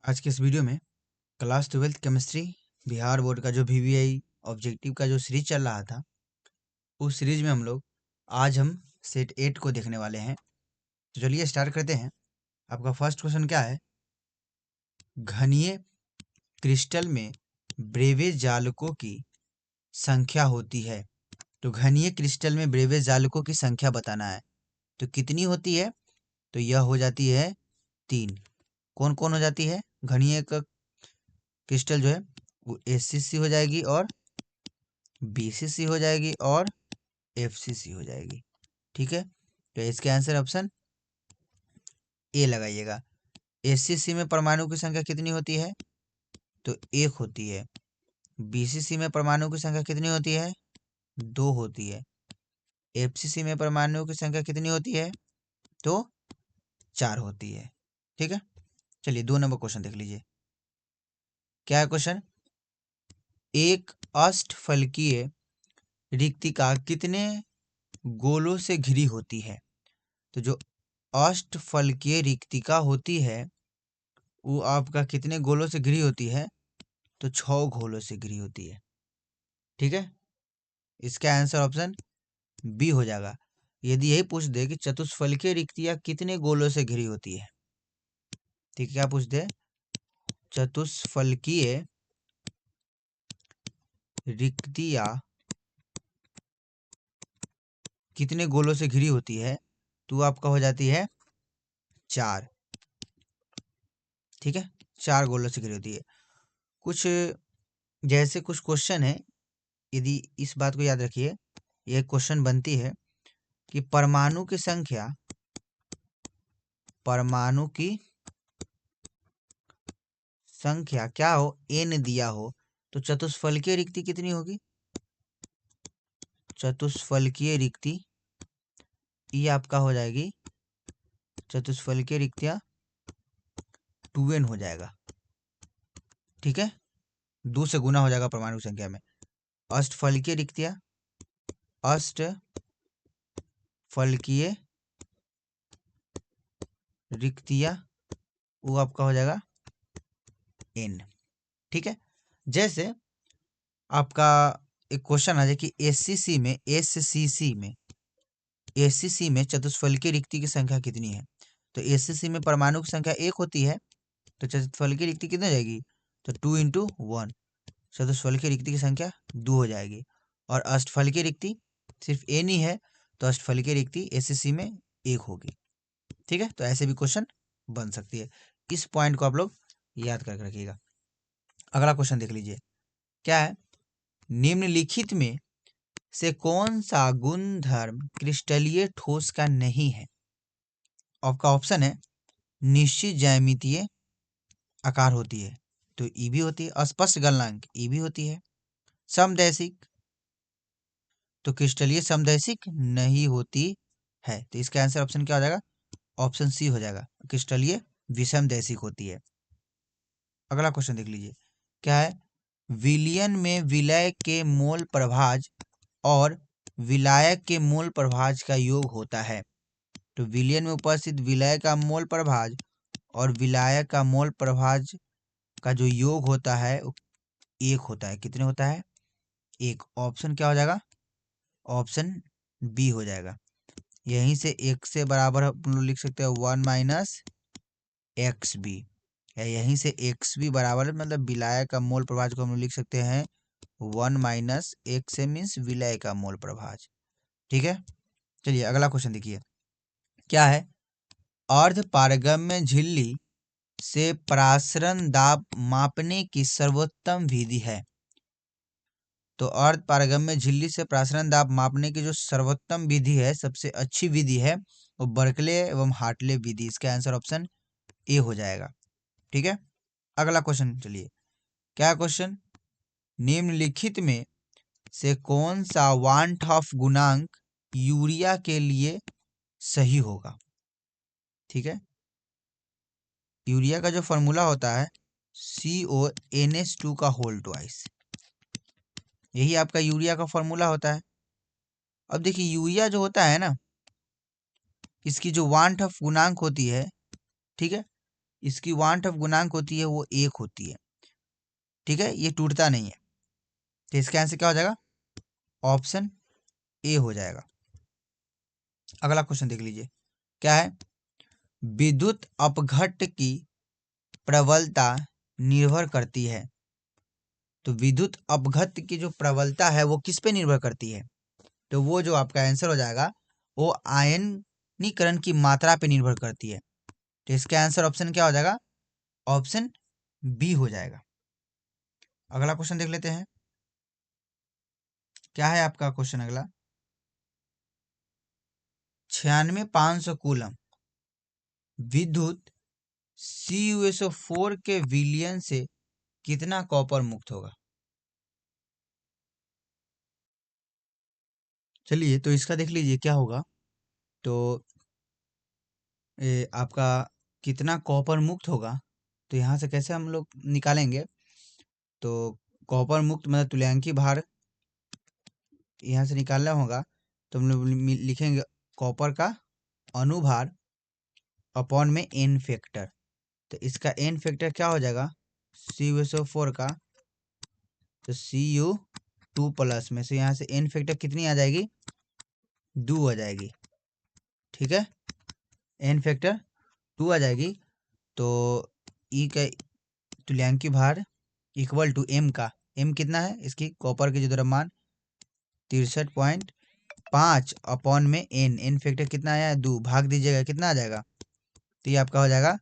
आज के इस वीडियो में class 12th chemistry Bihar board का जो वीवीआई ऑब्जेक्टिव का जो सीरीज चल रहा था, उस सीरीज में आज हम सेट 8 को देखने वाले हैं। तो चलिए स्टार्ट करते हैं। आपका फर्स्ट क्वेश्चन क्या है? घनीय क्रिस्टल में ब्रेवे जालकों की संख्या होती है। तो घनीय क्रिस्टल में ब्रेवे जालकों की संख्या बताना है। तो कितनी होती है? तो यह हो जाती है 3। कौन कौन हो जाती है? घनीय का क्रिस्टल जो है वो एससीसी हो जाएगी और बीसीसी हो जाएगी और एफसीसी हो जाएगी। ठीक है, तो इसके आंसर ऑप्शन ए लगाइएगा। एससीसी में परमाणु की संख्या कितनी होती है? तो 1 होती है। बीसीसी में परमाणु की संख्या कितनी होती है? 2 होती है। एफसीसी में परमाणु की संख्या कितनी होती है? तो 4 होती है। ठीक है, चलिए 2 नंबर क्वेश्चन देख लीजिए। क्या है क्वेश्चन? एक अष्टफलकीय रिक्तिका कितने गोलों से घिरी होती है? तो जो अष्टफलकीय रिक्तिका होती है वो आपका कितने गोलों से घिरी होती है? तो 6 गोलों से घिरी होती है। ठीक है, इसका आंसर ऑप्शन बी हो जाएगा। यदि यही पूछ दे कि चतुष्फलकीय रिक्तियां कितने गोलों से घिरी होती है, ठीक है, क्या पूछ दे? चतुष्फलकीय रिक्तियां कितने गोलों से घिरी होती है? तो आपका हो जाती है 4। ठीक है, 4 गोलों से घिरी होती है। कुछ जैसे कुछ क्वेश्चन है, यदि इस बात को याद रखिए, यह क्वेश्चन बनती है कि परमाणु की संख्या क्या हो, n दिया हो, तो चतुष्फलकीय रिक्ति कितनी होगी? चतुष्फलकीय रिक्ति ये आपका हो जाएगी, चतुष्फलकीय रिक्तियां 2n हो जाएगा। ठीक है, 2 से गुना हो जाएगा परमाणु संख्या में। अष्टफलकीय रिक्तियां वो आपका हो जाएगा n। ठीक है, जैसे आपका एक क्वेश्चन आ जाए कि एससीसी में चतुष्फलकीय रिक्ति की संख्या कितनी है? तो एससीसी में परमाणु की संख्या 1 होती है, तो चतुष्फलकीय रिक्ति कितनी हो जाएगी? तो 2 इंटू 1, चतुष्फलकीय रिक्ति की संख्या 2 हो जाएगी। और अष्टफलकीय रिक्ति सिर्फ n ही है, तो अष्टफलकीय रिक्ति एससीसी में 1 होगी। ठीक है, तो ऐसे भी क्वेश्चन बन सकती है। इस पॉइंट को आप लोग याद करके रखिएगा। अगला क्वेश्चन देख लीजिए। क्या है? निम्नलिखित में से कौन सा गुणधर्म क्रिस्टलीय ठोस का नहीं है? आपका ऑप्शन है निश्चित ज्यामितीय आकार होती है, तो ई भी होती है। अस्पष्ट गलनांक ई भी होती है। समदैशिक, तो क्रिस्टलीय समदैशिक नहीं होती है, तो इसका आंसर ऑप्शन क्या हो जाएगा? ऑप्शन सी हो जाएगा, क्रिस्टलीय विषमदैशिक होती है। अगला क्वेश्चन देख लीजिए। क्या है? विलयन में विलय के मोल प्रभाज और विलायक के मोल प्रभाज का योग होता है। तो विलयन में उपस्थित विलय का मोल प्रभाज और विलायक का मोल प्रभाज का जो योग होता है वो 1 होता है। कितने होता है? 1। ऑप्शन क्या हो जाएगा? ऑप्शन बी हो जाएगा। यहीं से 1 से बराबर हम लोग लिख सकते हैं 1 माइनस एक्स बी, या यहीं से एक्स बी बराबर मतलब विलायक का मोल प्रभाज को हम लोग लिख सकते हैं 1 माइनस एक्स से मीन्स विलय का मोल प्रभाज। ठीक है, चलिए अगला क्वेश्चन देखिए। क्या है? अर्ध पारगम्य झिल्ली से प्रासरण दाब मापने की सर्वोत्तम विधि है। तो अर्ध पारगम्य झिल्ली से प्रासरण दाब मापने की जो सर्वोत्तम विधि है, सबसे अच्छी विधि है, वो बर्कले एवं हार्टले विधि। इसका आंसर ऑप्शन ए हो जाएगा। ठीक है, अगला क्वेश्चन चलिए। क्या क्वेश्चन? निम्नलिखित में से कौन सा वान ऑफ गुणांक यूरिया के लिए सही होगा? ठीक है, यूरिया का जो फॉर्मूला होता है CONH2 का होल ट्वाइस, यही आपका यूरिया का फॉर्मूला होता है। अब देखिए यूरिया जो होता है ना, इसकी जो वान ऑफ गुणांक होती है, ठीक है, इसकी वांट ऑफ गुणांक होती है वो 1 होती है। ठीक है, ये टूटता नहीं है। तो इसका आंसर क्या हो जाएगा? ऑप्शन ए हो जाएगा। अगला क्वेश्चन देख लीजिए, क्या है? विद्युत अपघट्ट की प्रबलता निर्भर करती है। तो विद्युत अपघट्ट की जो प्रबलता है वो किस पे निर्भर करती है? तो वो जो आपका आंसर हो जाएगा वो आयनीकरण की मात्रा पे निर्भर करती है। तो इसका आंसर ऑप्शन क्या हो जाएगा? ऑप्शन बी हो जाएगा। अगला क्वेश्चन देख लेते हैं, क्या है आपका क्वेश्चन अगला? 96,500 कूलम विद्युत CuSO4 के विलयन से कितना कॉपर मुक्त होगा? चलिए, तो इसका देख लीजिए क्या होगा। तो आपका कितना कॉपर मुक्त होगा, तो यहाँ से कैसे हम लोग निकालेंगे? तो कॉपर मुक्त मतलब तुल्यांकी भार यहाँ से निकालना होगा। तो हम लोग लिखेंगे कॉपर का अनुभार अपॉन में एन फैक्टर। तो इसका एन फैक्टर क्या हो जाएगा? CuSO4 का, तो Cu2+ में से यहाँ से एन फैक्टर कितनी आ जाएगी? 2 आ जाएगी। ठीक है, एन फैक्टर 2 आ जाएगी। तो ई का तुल्यांकी भार इक्वल टू एम का, एम कितना है इसकी? कॉपर की जो द्रव्यमान 63.5 अपॉन में एन, एन फैक्टर कितना आया? 2, भाग दीजिएगा कितना आ जाएगा? तो ये आपका हो जाएगा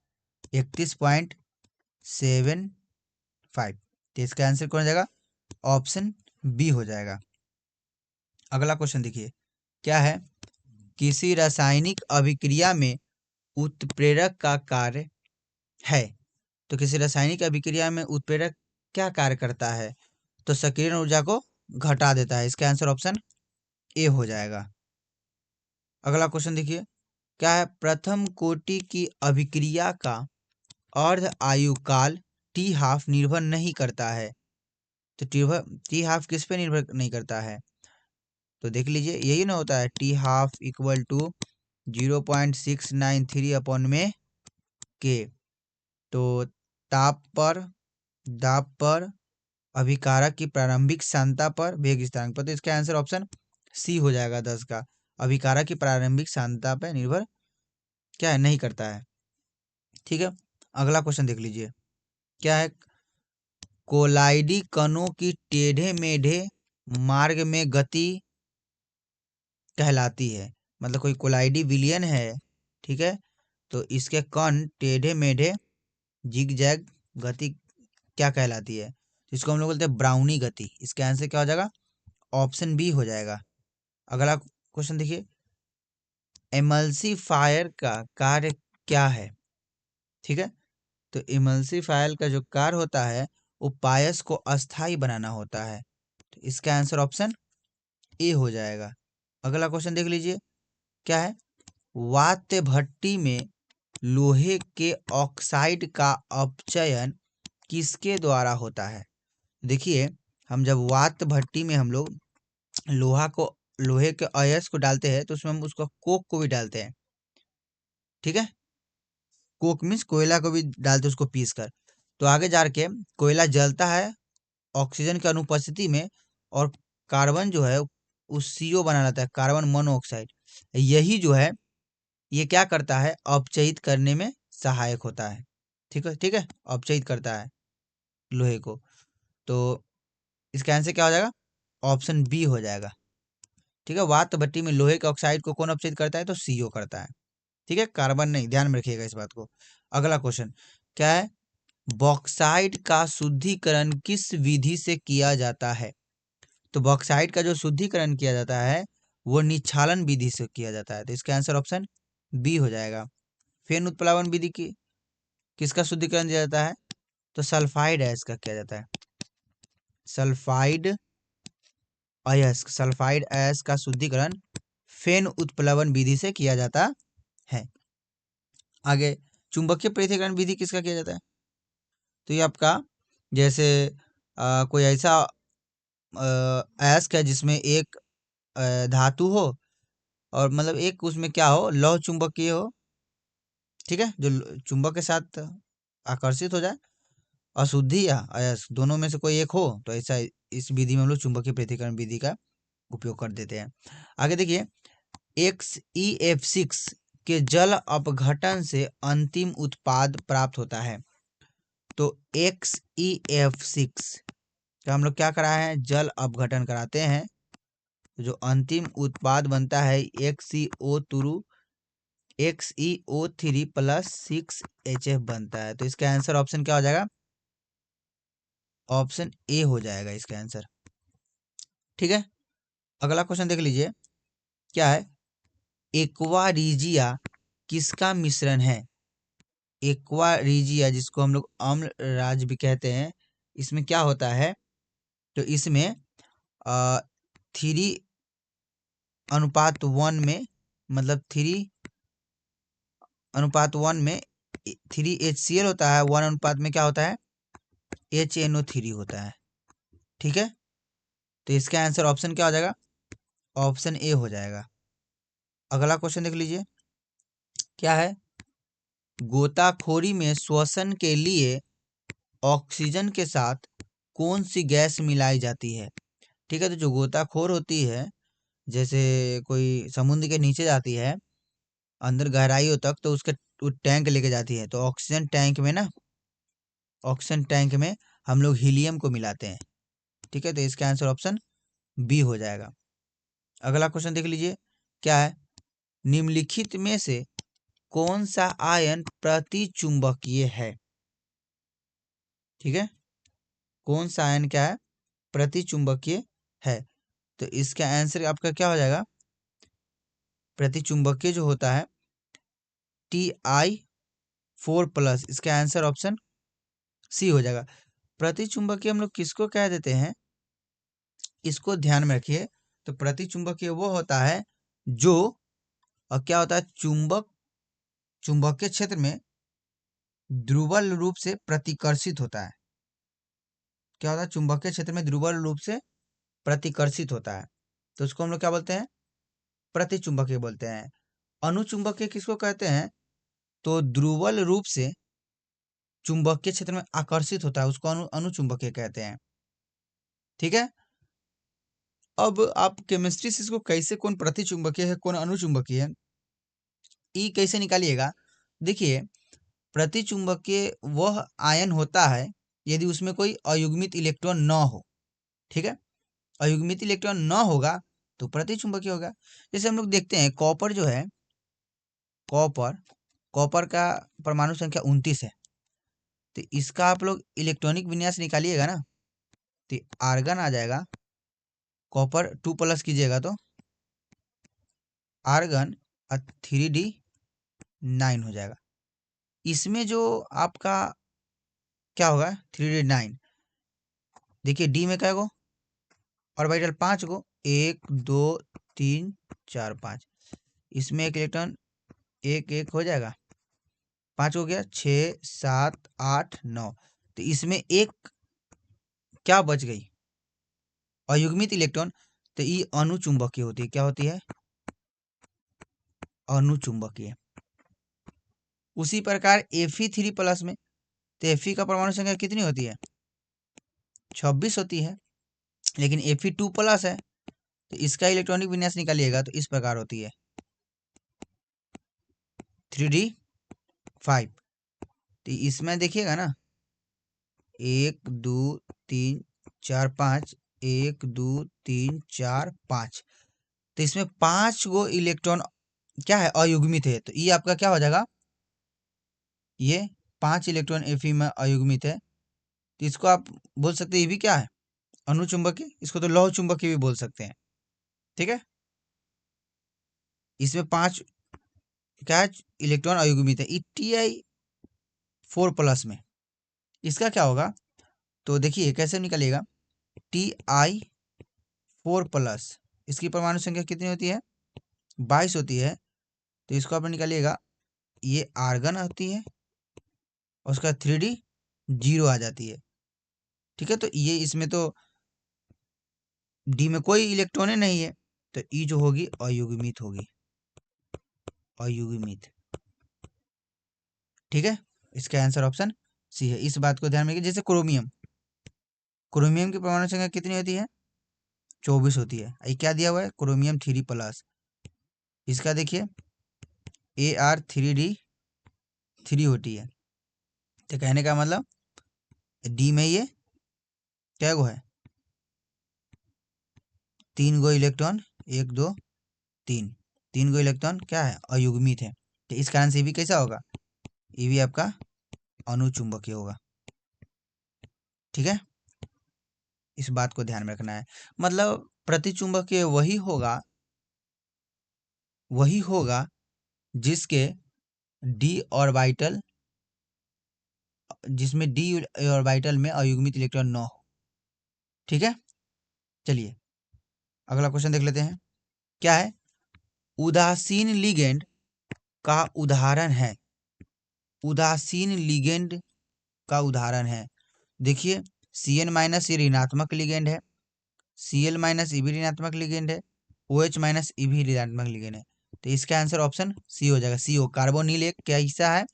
31.75। तो इसका आंसर कौन हो जाएगा? ऑप्शन बी हो जाएगा। अगला क्वेश्चन देखिए, क्या है? किसी रासायनिक अभिक्रिया में उत्प्रेरक का कार्य है। तो किसी रासायनिक अभिक्रिया में उत्प्रेरक क्या कार्य करता है? तो सक्रियण ऊर्जा को घटा देता है। इसका आंसर ऑप्शन ए हो जाएगा। अगला क्वेश्चन देखिए, क्या है? प्रथम कोटि की अभिक्रिया का अर्ध आयु काल T½ निर्भर नहीं करता है। तो T½ किस पे निर्भर नहीं करता है? तो देख लीजिए, यही ना होता है T½ इक्वल टू 0.693 अपॉन में के। तो ताप पर, दाब पर, अभिकारक की प्रारंभिक सांद्रता पर, वेग स्थिरांक पर। तो इसका आंसर ऑप्शन सी हो जाएगा 10 का। अभिकारक की प्रारंभिक सांद्रता पर निर्भर क्या है? नहीं करता है। ठीक है, अगला क्वेश्चन देख लीजिए, क्या है? कोलाइडी कणों की टेढ़े मेढ़े मार्ग में गति कहलाती है। मतलब कोई कोलाइडी विलयन है, ठीक है, तो इसके कण टेढ़े मेढ़े जिग जैग गति क्या कहलाती है? इसको हम लोग बोलते हैं ब्राउनी गति। इसका आंसर क्या हो जाएगा? ऑप्शन बी हो जाएगा। अगला क्वेश्चन देखिए, एमल्सीफायर का कार्य क्या है? ठीक है, तो इमल्सीफायर का जो कार्य होता है वो पायस को अस्थाई बनाना होता है। तो इसका आंसर ऑप्शन ए हो जाएगा। अगला क्वेश्चन देख लीजिए, क्या है? वात्य भट्टी में लोहे के ऑक्साइड का अपचयन किसके द्वारा होता है? देखिए, हम जब वात्य भट्टी में हम लोग लोहे के अयस्क को डालते हैं तो उसमें हम उसको कोक को भी डालते हैं। ठीक है, कोक मीन्स कोयला को भी डालते हैं उसको पीस कर। तो आगे जा के कोयला जलता है ऑक्सीजन की अनुपस्थिति में, और कार्बन जो है उस CO बना रहता है, कार्बन मोनोऑक्साइड। यही जो है ये क्या करता है? अपचयित करने में सहायक होता है। ठीक है, ठीक है, अपचयित करता है लोहे को। तो इसका आंसर क्या हो जाएगा? ऑप्शन बी हो जाएगा। ठीक है, वात भट्टी में लोहे के ऑक्साइड को कौन अपचयित करता है? तो CO करता है। ठीक है, कार्बन नहीं, ध्यान में रखिएगा इस बात को। अगला क्वेश्चन क्या है? बॉक्साइड का शुद्धिकरण किस विधि से किया जाता है? तो बॉक्साइड का जो शुद्धिकरण किया जाता है वो निच्छालन विधि से किया जाता है। तो इसका आंसर ऑप्शन बी हो जाएगा। फेन उत्प्लावन विधि की किसका शुद्धिकरण किया जाता है? तो सल्फाइड अयस्क का किया जाता है। सल्फाइड अयस्क का शुद्धिकरण फेन उत्प्लवन विधि से किया जाता है। आगे चुंबकीय पृथक्करण विधि किसका किया जाता है? तो ये आपका जैसे कोई ऐसा अयस्क है जिसमें एक धातु हो और मतलब एक उसमें क्या हो, लौह चुंबकीय हो। ठीक है, जो चुंबक के साथ आकर्षित हो जाए, अशुद्धि या अयस्क दोनों में से कोई एक हो, तो ऐसा इस विधि में हम लोग चुंबकीय पृथक्करण विधि का उपयोग कर देते हैं। आगे देखिए, XeF6 के जल अपघटन से अंतिम उत्पाद प्राप्त होता है। तो XeF6 का हम लोग क्या कराए हैं, जल अपघटन कराते हैं, जो अंतिम उत्पाद बनता है XeO3 प्लस 6HF बनता है। तो इसका आंसर ऑप्शन क्या हो जाएगा, ऑप्शन ए हो जाएगा इसका आंसर। ठीक है, अगला क्वेश्चन देख लीजिए, क्या है, एक्वा रीजिया किसका मिश्रण है। एक्वा रीजिया जिसको हम लोग अम्ल राज भी कहते हैं, इसमें क्या होता है, तो इसमें 3:1 में, मतलब 3:1 में 3HCl होता है, 1 अनुपात में क्या होता है, HNO3 होता है। ठीक है, तो इसका आंसर ऑप्शन क्या हो जाएगा, ऑप्शन ए हो जाएगा। अगला क्वेश्चन देख लीजिए, क्या है, गोताखोरी में श्वसन के लिए ऑक्सीजन के साथ कौन सी गैस मिलाई जाती है। ठीक है, तो जो गोताखोर होती है, जैसे कोई समुद्र के नीचे जाती है अंदर गहराइयों तक, तो उसके टैंक लेके जाती है, तो ऑक्सीजन टैंक में ना, ऑक्सीजन टैंक में हम लोग हीलियम को मिलाते हैं। ठीक है, तो इसका आंसर ऑप्शन बी हो जाएगा। अगला क्वेश्चन देख लीजिए, क्या है, निम्नलिखित में से कौन सा आयन प्रतिचुंबकीय है। ठीक है, कौन सा आयन क्या है, प्रतिचुंबकीय है। तो इसका आंसर आपका क्या हो जाएगा, प्रतिचुंबकीय जो होता है Ti4+, इसका आंसर ऑप्शन सी हो जाएगा। प्रतिचुंबकीय हम लोग किसको कह देते हैं, इसको ध्यान में रखिए। तो प्रतिचुंबकीय वो होता है जो क्या होता है, चुंबकीय क्षेत्र में ध्रुवल रूप से प्रतिकर्षित होता है। क्या होता है, चुंबकीय क्षेत्र में ध्रुवल रूप से प्रतिकर्षित होता है, तो उसको हम लोग क्या बोलते हैं, प्रतिचुंबकीय बोलते हैं। अनुचुंबकीय किसको कहते हैं, तो ध्रुवल रूप से चुंबकीय क्षेत्र में आकर्षित होता है, उसको अनुचुंबकीय कहते हैं। ठीक है, अब आप केमिस्ट्री से इसको कैसे, कौन प्रतिचुंबकीय है कौन अनुचुंबकीय है, ई कैसे निकालिएगा। देखिए, प्रतिचुंबकीय वह आयन होता है यदि उसमें कोई अयुग्मित इलेक्ट्रॉन न हो। ठीक है, अयुग्मित इलेक्ट्रॉन न होगा तो प्रतिचुंबकीय होगा। जैसे हम लोग देखते हैं कॉपर जो है, कॉपर का परमाणु संख्या 29 है, तो इसका आप लोग इलेक्ट्रॉनिक विन्यास निकालिएगा ना, तो आर्गन आ जाएगा, कॉपर 2+ कीजिएगा तो आर्गन 3D9 हो जाएगा। इसमें जो आपका क्या होगा, 3D9, देखिए डी में क्या गो ऑर्बिटल 5 गो, 1 2 3 4 5, इसमें एक इलेक्ट्रॉन एक एक हो जाएगा, 5 हो गया, 6 7 8 9, तो इसमें एक क्या बच गई, अयुग्मित इलेक्ट्रॉन, तो ये अनुचुंबकीय होती है। क्या होती है, अनुचुंबकीय। उसी प्रकार Fe3+ में, तो Fe का परमाणु संख्या कितनी होती है, 26 होती है, लेकिन Fe2+ है, तो इसका इलेक्ट्रॉनिक विन्यास निकालिएगा तो इस प्रकार होती है 3D5। तो इसमें देखिएगा ना, 1 2 3 4 5, 1 2 3 4 5, तो इसमें 5 गो इलेक्ट्रॉन क्या है, अयुग्मित है, तो ये आपका क्या हो जाएगा, ये 5 इलेक्ट्रॉन Fe में अयुग्मित है, तो इसको आप बोल सकते हैं ये भी क्या है, अनुचुंबकीय। इसको तो लौह चुंबकीय भी बोल सकते हैं। ठीक है, इसमें 5 क्या है, इलेक्ट्रॉन अयुग्मित है। Ti4+ में इसका क्या होगा, तो देखिए कैसे निकलेगा, Ti4+, इसकी परमाणु संख्या कितनी होती है, 22 होती है, तो इसको आप निकालिएगा, ये आर्गन होती है और उसका 3D0 आ जाती है। ठीक है, तो ये इसमें तो डी में कोई इलेक्ट्रॉन नहीं है, तो ई जो होगी अयुग्मित होगी, अयुग्मित। ठीक है, इसका आंसर ऑप्शन सी है। इस बात को ध्यान में रखिए। जैसे क्रोमियम, क्रोमियम की परमाणु संख्या कितनी होती है? 24 होती है। ये क्या दिया हुआ है? क्रोमियम 3+। इसका देखिए Ar3D3 होती है। तो कहने का मतलब डी में ये क्या गो है? 3 गो इलेक्ट्रॉन, 1 2 3, 3 गो इलेक्ट्रॉन क्या है? अयुग्मित है। तो इस कारण से ये भी कैसा होगा? ये भी आपका अनुचुंबकीय होगा। ठीक है, इस बात को ध्यान में रखना है। मतलब प्रतिचुंबकीय वही होगा जिसके डी ऑर्बिटल जिसमें डी ऑर्बिटल में अयुग्मित इलेक्ट्रॉन न हो। ठीक है, चलिए अगला क्वेश्चन देख लेते हैं। क्या है? उदासीन लिगेंड का उदाहरण है। उदासीन लिगेंड का उदाहरण है, देखिए Cn- ये ऋणात्मक लिगेंड है, Cl- ये भी ऋणात्मक लिगेंड है, OH- ये भी ऋणात्मक लिगेंड है। तो इसका आंसर ऑप्शन सी हो जाएगा। CO कार्बोनिल एक क्या हिस्सा है?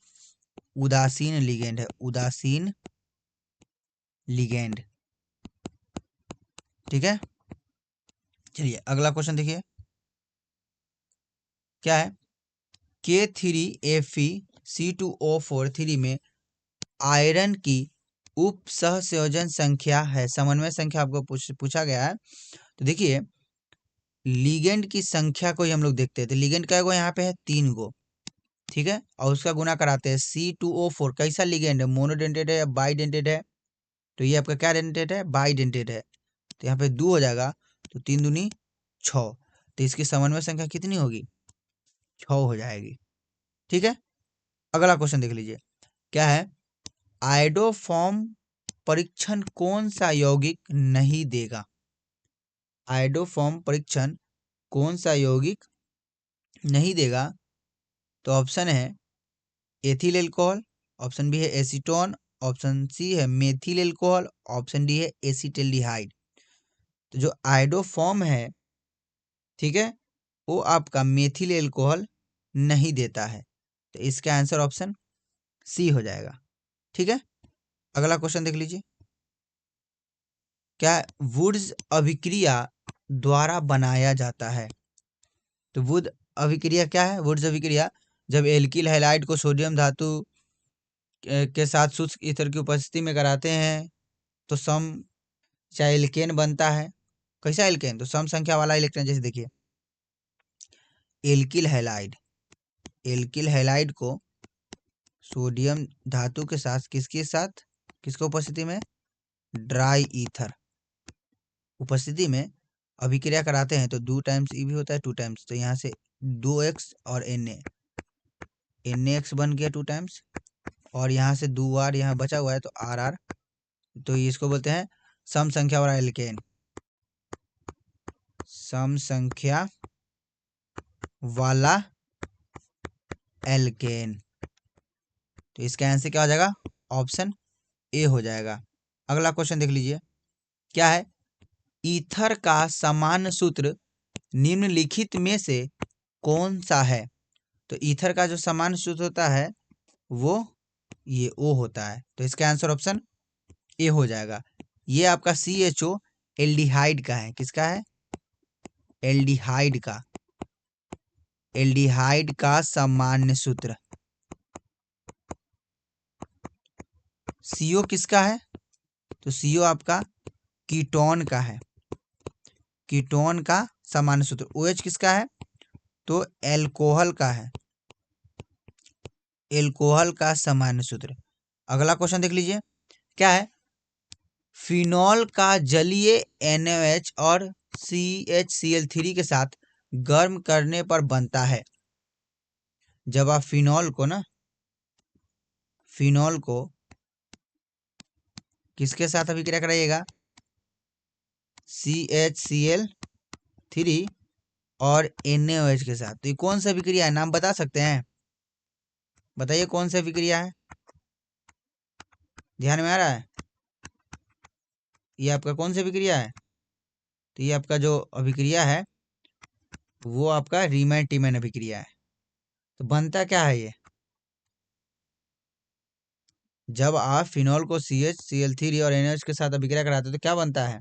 उदासीन लिगेंड है, उदासीन लिगेंड। ठीक है, चलिए अगला क्वेश्चन देखिए। क्या है? K3Fe(C2O4) में आयरन की उप सहसंयोजन संख्या है, समन्वय संख्या आपको पूछा गया है। तो देखिए लिगेंड की संख्या को ही हम लोग देखते हैं। तो लिगेंड क्या गो यहाँ पे है? 3 गो। ठीक है, और उसका गुना कराते हैं। C2O4 कैसा लिगेंड है? मोनोडेंटेड है या बाइडेंटेड है? तो ये आपका क्या डेंटेड है? बाइडेंटेड है। तो यहाँ पे 2 हो जाएगा, तो 3 दूनी 6। तो इसकी समन्वय संख्या कितनी होगी? 6 हो जाएगी। ठीक है, अगला क्वेश्चन देख लीजिए। क्या है? आयोडोफॉर्म परीक्षण कौन सा यौगिक नहीं देगा? आयोडोफॉर्म परीक्षण कौन सा यौगिक नहीं देगा? तो ऑप्शन है एथिल एल्कोहल, ऑप्शन बी है एसीटोन, ऑप्शन सी है मेथिल एल्कोहल, ऑप्शन डी है एसिटिल्डिहाइड। तो जो आयोडोफॉर्म है, ठीक है, वो आपका मेथिल एल्कोहल नहीं देता है। तो इसका आंसर ऑप्शन सी हो जाएगा। ठीक है, अगला क्वेश्चन देख लीजिए। क्या वुड्स अभिक्रिया द्वारा बनाया जाता है? तो वुड अभिक्रिया क्या है? वुड्स अभिक्रिया जब एल्किल हैलाइड को सोडियम धातु के साथ शुष्क ईथर की उपस्थिति में कराते हैं तो सम चाहे एल्केन बनता है। कैसा एल्केन? तो सम संख्या वाला इलेक्ट्रॉन। जैसे देखिए एल्किल हैलाइड, एल्किल हैलाइड को सोडियम धातु के साथ किसके साथ, किसको उपस्थिति में? ड्राई ईथर उपस्थिति में अभिक्रिया कराते हैं तो 2 टाइम्स ई भी होता है, 2 टाइम्स। तो यहाँ से 2x और Na बन गया 2 टाइम्स, और यहाँ से 2r यहाँ बचा हुआ है तो RR। तो इसको बोलते हैं सम संख्या वाला एल्केन, सम संख्या वाला एल्केन। तो इसका आंसर क्या हो जाएगा? ऑप्शन ए हो जाएगा। अगला क्वेश्चन देख लीजिए। क्या है? ईथर का सामान्य सूत्र निम्नलिखित में से कौन सा है? तो ईथर का जो सामान्य सूत्र होता है वो ये O होता है। तो इसका आंसर ऑप्शन ए हो जाएगा। ये आपका CHO एल्डिहाइड का है। किसका है? एल्डिहाइड का, एल्डिहाइड का सामान्य सूत्र। CO किसका है? तो CO आपका कीटोन का है, कीटोन का सामान्य सूत्र। OH किसका है? तो एल्कोहल का है, एल्कोहल का सामान्य सूत्र। अगला क्वेश्चन देख लीजिए। क्या है? फिनॉल का जलीय NaOH और CHCl3 के साथ गर्म करने पर बनता है। जब आप फिनॉल को किसके साथ अभिक्रिया कराइएगा? CHCl3 और NaOH के साथ। तो ये कौन सा अभिक्रिया है? नाम बता सकते हैं? बताइए कौन सा अभिक्रिया है? ध्यान में आ रहा है? ये आपका कौन सी अभिक्रिया है? तो ये आपका जो अभिक्रिया है वो आपका रीमैन टीमैन अभिक्रिया है। तो बनता क्या है ये? जब आप फिनॉल को CH Cl3 और NH के साथ अभिक्रिया कराते हो तो क्या बनता है?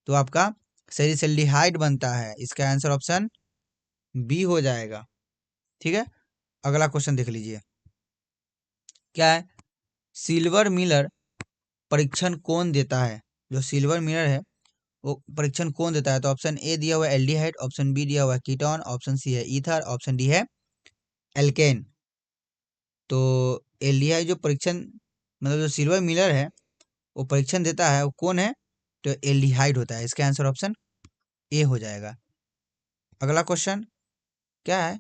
तो आपका सैलिसल्डिहाइड बनता है। इसका आंसर ऑप्शन बी हो जाएगा। ठीक है, अगला क्वेश्चन देख लीजिए। क्या है? सिल्वर मिलर परीक्षण कौन देता है? जो सिल्वर मिलर है वो परीक्षण कौन देता है? तो ऑप्शन ए दिया हुआ है एल्डिहाइड, ऑप्शन बी दिया हुआ है कीटोन, ऑप्शन सी है ईथर, ऑप्शन डी है एल्केन। तो एल्डिहाइड जो परीक्षण मतलब जो सिल्वर मिलर है वो परीक्षण देता है, वो कौन है? तो एल्डिहाइड होता है। इसका आंसर ऑप्शन ए हो जाएगा। अगला क्वेश्चन क्या है?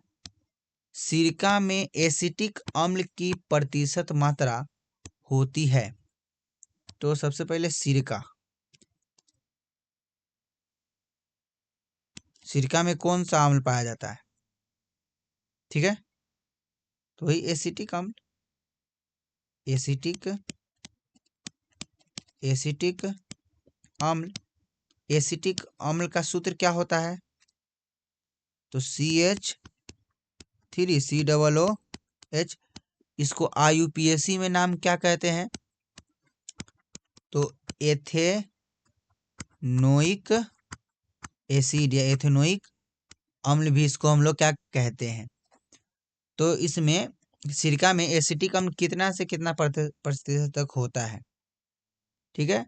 सिरका में एसिटिक अम्ल की प्रतिशत मात्रा होती है? तो सबसे पहले सिरका में कौन सा अम्ल पाया जाता है? ठीक है, तो वही एसिटिक अम्ल। एसिटिक अम्ल। एसिटिक अम्ल का सूत्र क्या होता है? तो CH3COOH। इसको IUPAC में नाम क्या कहते हैं? तो एथेनोइक एसिड या एथेनोइक अम्ल भी इसको हम लोग क्या कहते हैं। तो इसमें सिरका में एसिटिक अम्ल कितना से कितना प्रतिशत तक होता है? ठीक है,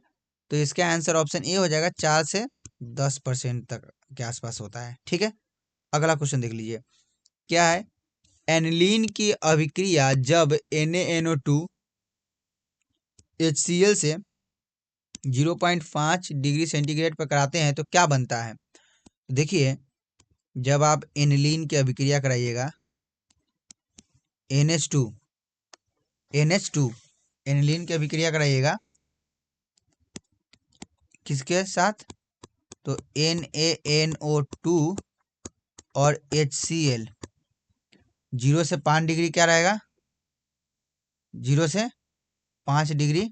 तो इसका आंसर ऑप्शन ए हो जाएगा, 4 से 10% तक के आसपास होता है। ठीक है, अगला क्वेश्चन देख लीजिए। क्या है? एनिलीन की अभिक्रिया जब NaNO2 HCl से 0.5 डिग्री सेंटीग्रेड पर कराते हैं तो क्या बनता है? देखिए, जब आप एनिलीन की अभिक्रिया कराइएगा NH2 एनिलीन की अभिक्रिया कराइएगा किसके साथ? तो NaNO2 और HCl। 0 से 5 डिग्री क्या रहेगा? 0 से 5 डिग्री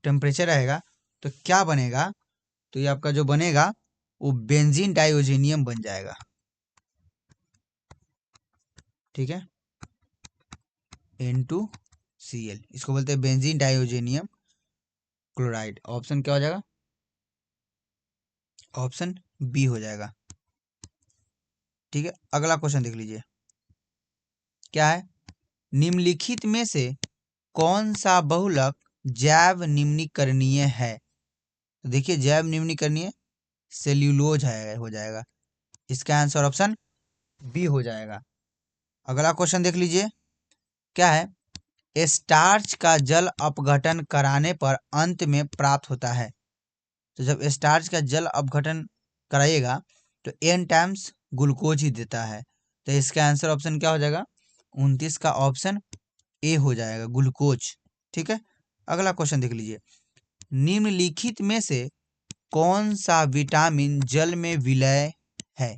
टेम्परेचर रहेगा। तो क्या बनेगा? तो ये आपका जो बनेगा वो बेंजीन डाइओजेनियम बन जाएगा। ठीक है, N2Cl, इसको बोलते हैं बेंजीन डाइओजेनियम क्लोराइड। ऑप्शन क्या हो जाएगा? ऑप्शन बी हो जाएगा। ठीक है, अगला क्वेश्चन देख लीजिए। क्या है? निम्नलिखित में से कौन सा बहुलक जैव निम्नीकरणीय है? तो देखिए, जैव निम्नीकरणीय सेल्यूलोज है, हो जाएगा। इसका आंसर ऑप्शन बी हो जाएगा। अगला क्वेश्चन देख लीजिए। क्या है? स्टार्च का जल अपघटन कराने पर अंत में प्राप्त होता है? तो जब स्टार्च का जल अपघटन कराइएगा तो n टाइम्स ग्लूकोज ही देता है। तो इसका आंसर ऑप्शन क्या हो जाएगा? 29 का ऑप्शन ए हो जाएगा, ग्लूकोज। ठीक है, अगला क्वेश्चन देख लीजिए। निम्नलिखित में से कौन सा विटामिन जल में विलय है?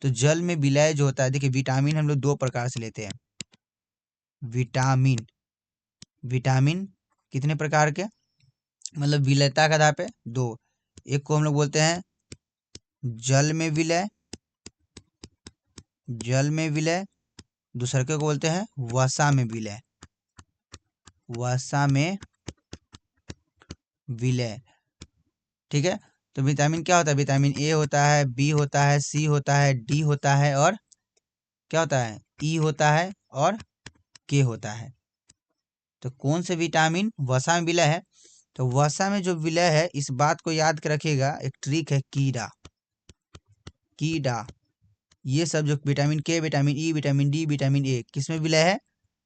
तो जल में विलय जो होता है, देखिए विटामिन हम लोग 2 प्रकार से लेते हैं। विटामिन कितने प्रकार के, मतलब विलयता के आधार पे 2। एक को हम लोग बोलते हैं जल में विलय, दूसरे को बोलते हैं वसा में विलय। ठीक है, तो विटामिन क्या होता है? विटामिन ए होता है, बी होता है, सी होता है, डी होता है, और क्या होता है? ई होता है और के होता है। तो कौन से विटामिन वसा में विलय है? तो वसा में जो विलय है, इस बात को याद कर रखिएगा, एक ट्रिक है कीड़ा। ये सब जो विटामिन के, vitamin E, vitamin D, vitamin A किस में विलय है?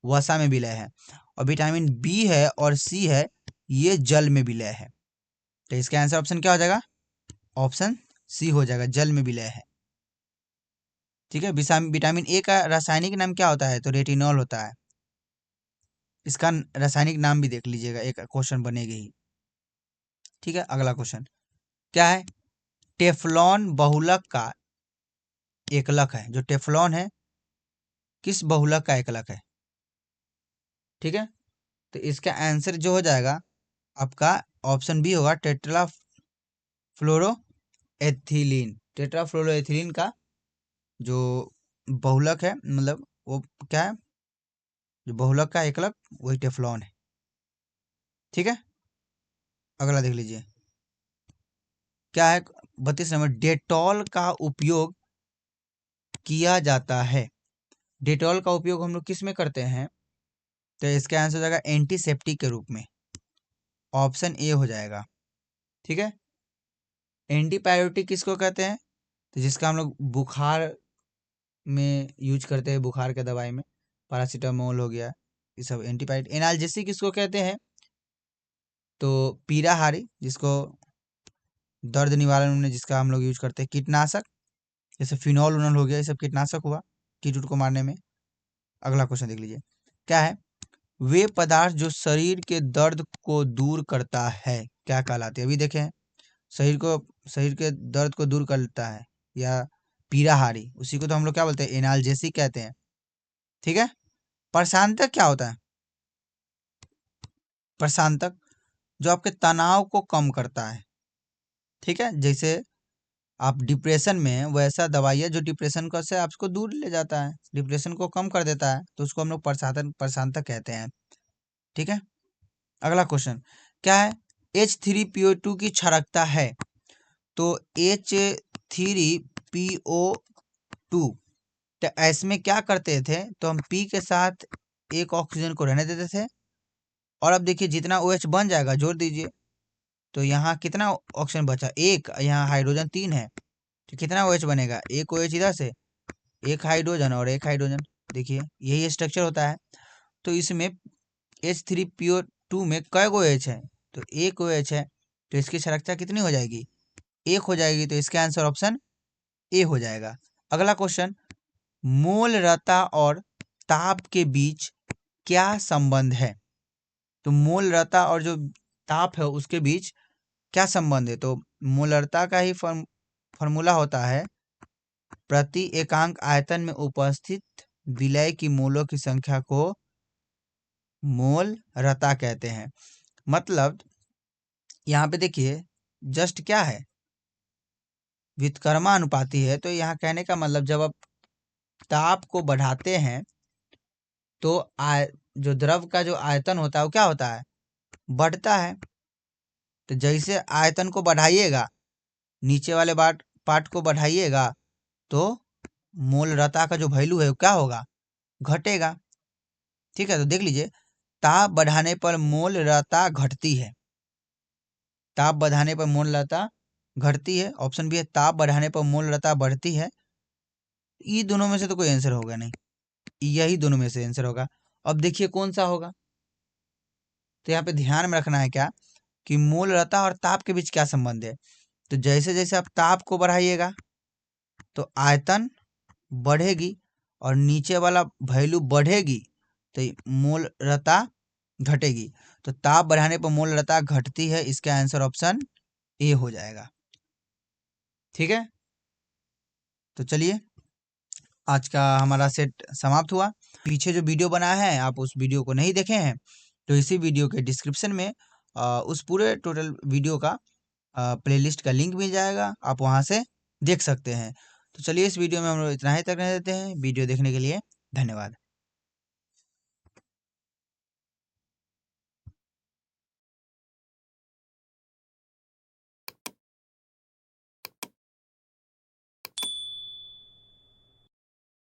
वसा में विलय है। और विटामिन बी है और सी है, ये जल में विलय है। तो इसका आंसर ऑप्शन क्या हो जाएगा? ऑप्शन सी हो जाएगा, जल में विलय है। ठीक है, विटामिन ए का रासायनिक नाम क्या होता है? तो रेटिनॉल होता है। इसका रासायनिक नाम भी देख लीजिएगा, एक क्वेश्चन बनेगी ही। ठीक है, अगला क्वेश्चन क्या है? टेफ्लॉन बहुलक का एकलक है। जो टेफ्लॉन है किस बहुलक का एकलक है? ठीक है, तो इसका आंसर जो हो जाएगा आपका ऑप्शन बी होगा, टेट्राफ्लोरोएथिलीन का जो बहुलक है, मतलब वो क्या है? जो बहुलक का एकलक वही टेफ्लॉन है। ठीक है, अगला देख लीजिए क्या है 32 नंबर, डेटॉल का उपयोग किया जाता है। डेटॉल का उपयोग हम लोग किस में करते हैं, तो इसका आंसर हो जाएगा एंटीसेप्टिक के रूप में, ऑप्शन ए हो जाएगा। ठीक है, एंटीबायोटिक किसको कहते हैं, तो जिसका हम लोग बुखार में यूज करते हैं, बुखार के दवाई में पैरासीटामोल हो गया, ये सब एंटीबायोटिक। एनाल्जेसिक किसको कहते हैं, तो पीड़ाहारी, जिसको दर्द निवारण में जिसका हम लोग यूज करते हैं। कीटनाशक जैसे फिनॉल उनॉल हो गया, ये सब कीटनाशक हुआ कीट उट को मारने में। अगला क्वेश्चन देख लीजिए क्या है, वे पदार्थ जो शरीर के दर्द को दूर करता है क्या कहलाते हैं। अभी देखें, शरीर के दर्द को दूर करता है या पीड़ाहारी, उसी को तो हम लोग क्या बोलते हैं, एनाल्जेसिक कहते हैं। ठीक है, प्रशांतक क्या होता है, प्रशांतक जो आपके तनाव को कम करता है। ठीक है, जैसे आप डिप्रेशन में हैं, वैसा दवाई है जो डिप्रेशन को से आपको दूर ले जाता है, डिप्रेशन को कम कर देता है, तो उसको हम लोग प्रशांतक कहते हैं। ठीक है, अगला क्वेश्चन क्या है, H3PO2 की क्षारकता है, तो H3PO2 तो इसमें क्या करते थे, तो हम P के साथ एक ऑक्सीजन को रहने देते थे, और अब देखिए जितना OH बन जाएगा जोड़ दीजिए, तो यहाँ कितना ऑक्सीजन बचा, एक, यहाँ हाइड्रोजन 3 है, तो कितना OH बनेगा, एक OH इधर से, एक हाइड्रोजन और एक हाइड्रोजन। देखिए यही स्ट्रक्चर होता है। तो इसमें H3PO2 में कई गो OH है, तो एक OH है, तो इसकी क्षारकता कितनी हो जाएगी, एक हो जाएगी, तो इसका आंसर ऑप्शन ए हो जाएगा। अगला क्वेश्चन, मोलरता और ताप के बीच क्या संबंध है, तो मोलरता और जो ताप है उसके बीच क्या संबंध है, तो मोलरता का ही फॉर्मूला होता है प्रति एकांक आयतन में उपस्थित विलय की मोलों की संख्या को मोलरता कहते हैं। मतलब यहाँ पे देखिए जस्ट क्या है, व्युत्क्रमानुपाती है, तो यहाँ कहने का मतलब जब आप ताप को बढ़ाते हैं तो जो द्रव का जो आयतन होता है वो क्या होता है, बढ़ता है। तो जैसे आयतन को बढ़ाइएगा, नीचे वाले पार्ट को बढ़ाइएगा, तो मोलरता का जो वैल्यू है वो क्या होगा, घटेगा। ठीक है, तो देख लीजिए ताप बढ़ाने पर मोलरता घटती है, ताप बढ़ाने पर मोलरता घटती है, ऑप्शन बी है ताप बढ़ाने पर मोलरता बढ़ती है। ये दोनों में से तो कोई आंसर होगा नहीं, यही दोनों में से आंसर होगा। अब देखिए कौन सा होगा, तो यहाँ पे ध्यान में रखना है क्या कि मोलरता और ताप के बीच क्या संबंध है, तो जैसे जैसे आप ताप को बढ़ाइएगा तो आयतन बढ़ेगी और नीचे वाला वैल्यू बढ़ेगी, तो मोलरता घटेगी। तो ताप बढ़ाने पर मोलरता घटती है, इसका आंसर ऑप्शन ए हो जाएगा। ठीक है, तो चलिए आज का हमारा सेट समाप्त हुआ। पीछे जो वीडियो बना है आप उस वीडियो को नहीं देखे हैं, तो इसी वीडियो के डिस्क्रिप्शन में उस पूरे टोटल वीडियो का प्लेलिस्ट का लिंक मिल जाएगा, आप वहां से देख सकते हैं। तो चलिए इस वीडियो में हम लोग इतना ही तक रहने देते हैं। वीडियो देखने के लिए धन्यवाद।